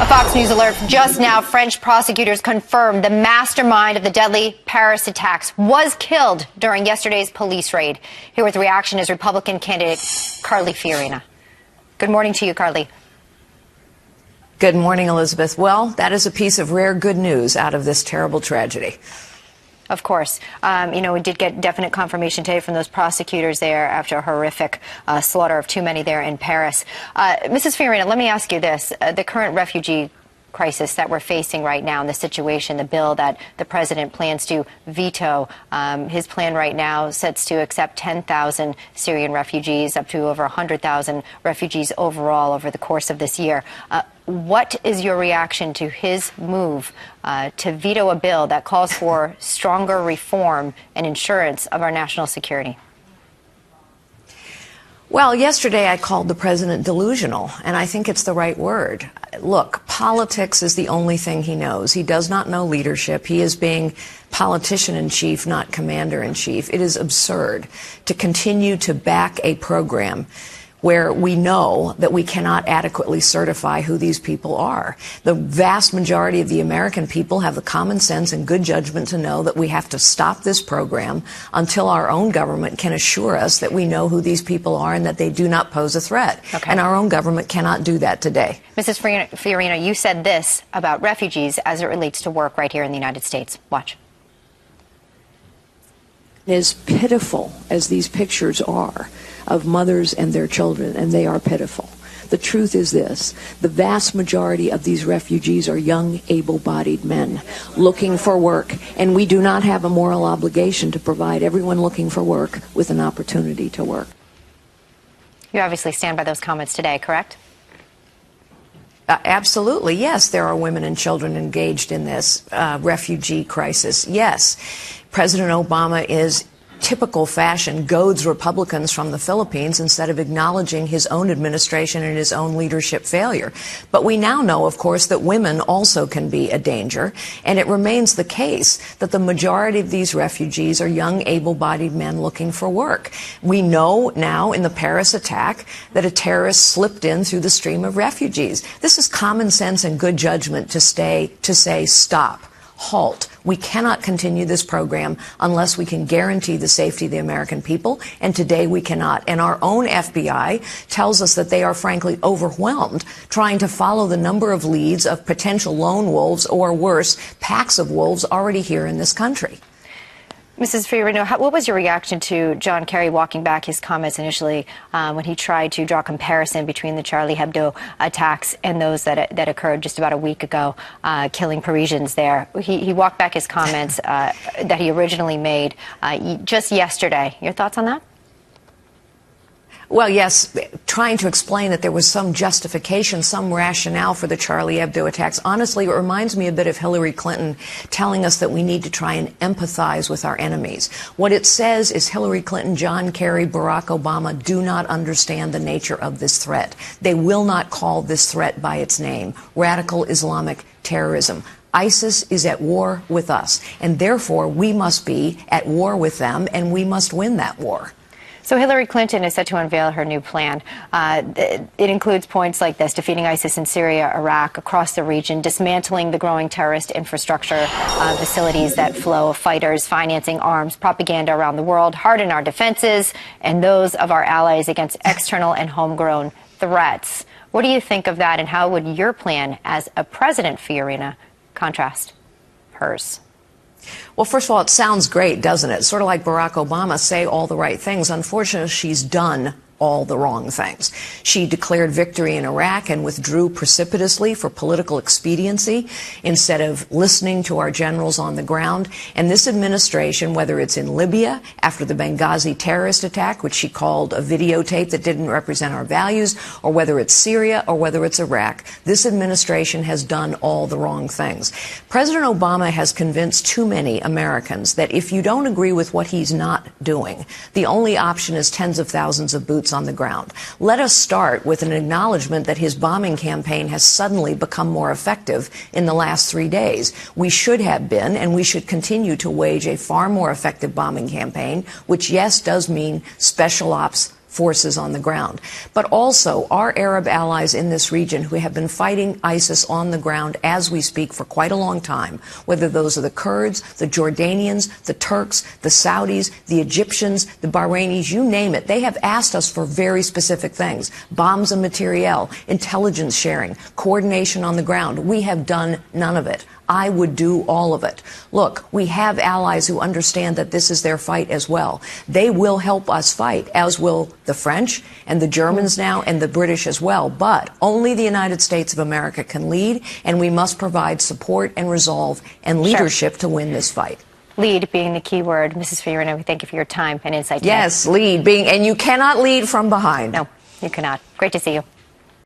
A Fox News alert just now. French prosecutors confirmed the mastermind of the deadly Paris attacks was killed during yesterday's police raid. Here with reaction is Republican candidate Carly Fiorina. Good morning to you, Carly. Good morning, Elizabeth. Well, that is a piece of rare good news out of this terrible tragedy. Of course. We did get definite confirmation today from those prosecutors there after a horrific slaughter of too many there in Paris. Mrs. Fiorina, let me ask you this. The current refugee crisis that we're facing right now in the situation, the bill that the president plans to veto, his plan right now sets to accept 10,000 Syrian refugees, up to over 100,000 refugees overall over the course of this year. What is your reaction to his move to veto a bill that calls for stronger reform and insurance of our national security? Well, yesterday I called the president delusional, and I think it's the right word. Look, politics is the only thing he knows. He does not know leadership. He is being politician-in-chief, not commander-in-chief. It is absurd to continue to back a program where we know that we cannot adequately certify who these people are. The vast majority of the American people have the common sense and good judgment to know that we have to stop this program until our own government can assure us that we know who these people are and that they do not pose a threat. Okay. And our own government cannot do that today. Mrs. Fiorina, you said this about refugees as it relates to work right here in the United States. Watch. As pitiful as these pictures are of mothers and their children, and they are pitiful, the truth is this: the vast majority of these refugees are young, able-bodied men looking for work, and we do not have a moral obligation to provide everyone looking for work with an opportunity to work. You obviously stand by those comments today, correct? Absolutely, yes. There are women and children engaged in this refugee crisis. Yes, President Obama is typical fashion goads Republicans from the Philippines instead of acknowledging his own administration and his own leadership failure. But we now know, of course, that women also can be a danger, and it remains the case that the majority of these refugees are young, able-bodied men looking for work. We know now in the Paris attack that a terrorist slipped in through the stream of refugees. This is common sense and good judgment to say stop. Halt. We cannot continue this program unless we can guarantee the safety of the American people, and today we cannot. And our own FBI tells us that they are frankly overwhelmed trying to follow the number of leads of potential lone wolves, or worse, packs of wolves already here in this country. Mrs. Fiorina, what was your reaction to John Kerry walking back his comments initially when he tried to draw a comparison between the Charlie Hebdo attacks and those that occurred just about a week ago, killing Parisians there? He walked back his comments that he originally made just yesterday. Your thoughts on that? Well, yes, trying to explain that there was some justification, some rationale for the Charlie Hebdo attacks. Honestly, it reminds me a bit of Hillary Clinton telling us that we need to try and empathize with our enemies. What it says is Hillary Clinton, John Kerry, Barack Obama do not understand the nature of this threat. They will not call this threat by its name: radical Islamic terrorism. ISIS is at war with us, and therefore we must be at war with them, and we must win that war. So Hillary Clinton is set to unveil her new plan. It includes points like this: defeating ISIS in Syria, Iraq, across the region, dismantling the growing terrorist infrastructure, facilities that flow fighters, financing arms, propaganda around the world, harden our defenses and those of our allies against external and homegrown threats. What do you think of that, and how would your plan as a president, Fiorina, contrast hers? Well, first of all, it sounds great, doesn't it? Sort of like Barack Obama, say all the right things. Unfortunately, she's done all the wrong things. She declared victory in Iraq and withdrew precipitously for political expediency instead of listening to our generals on the ground. And this administration, whether it's in Libya after the Benghazi terrorist attack, which she called a videotape that didn't represent our values, or whether it's Syria or whether it's Iraq, this administration has done all the wrong things. President Obama has convinced too many Americans that if you don't agree with what he's not doing, the only option is tens of thousands of boots on the ground. Let us start with an acknowledgement that his bombing campaign has suddenly become more effective in the last 3 days. We should have been, and we should continue to wage a far more effective bombing campaign, which, yes, does mean special ops forces on the ground, but also our Arab allies in this region who have been fighting ISIS on the ground as we speak for quite a long time, whether those are the Kurds, the Jordanians, the Turks, the Saudis, the Egyptians, the Bahrainis, you name it. They have asked us for very specific things: bombs and materiel, intelligence sharing, coordination on the ground. We have done none of it. I would do all of it. Look, we have allies who understand that this is their fight as well. They will help us fight, as will the French and the Germans now and the British as well. But only the United States of America can lead, and we must provide support and resolve and leadership to win this fight. Lead being the key word. Mrs. Fiorina, we thank you for your time and insight today. Yes, lead being, and you cannot lead from behind. No, you cannot. Great to see you.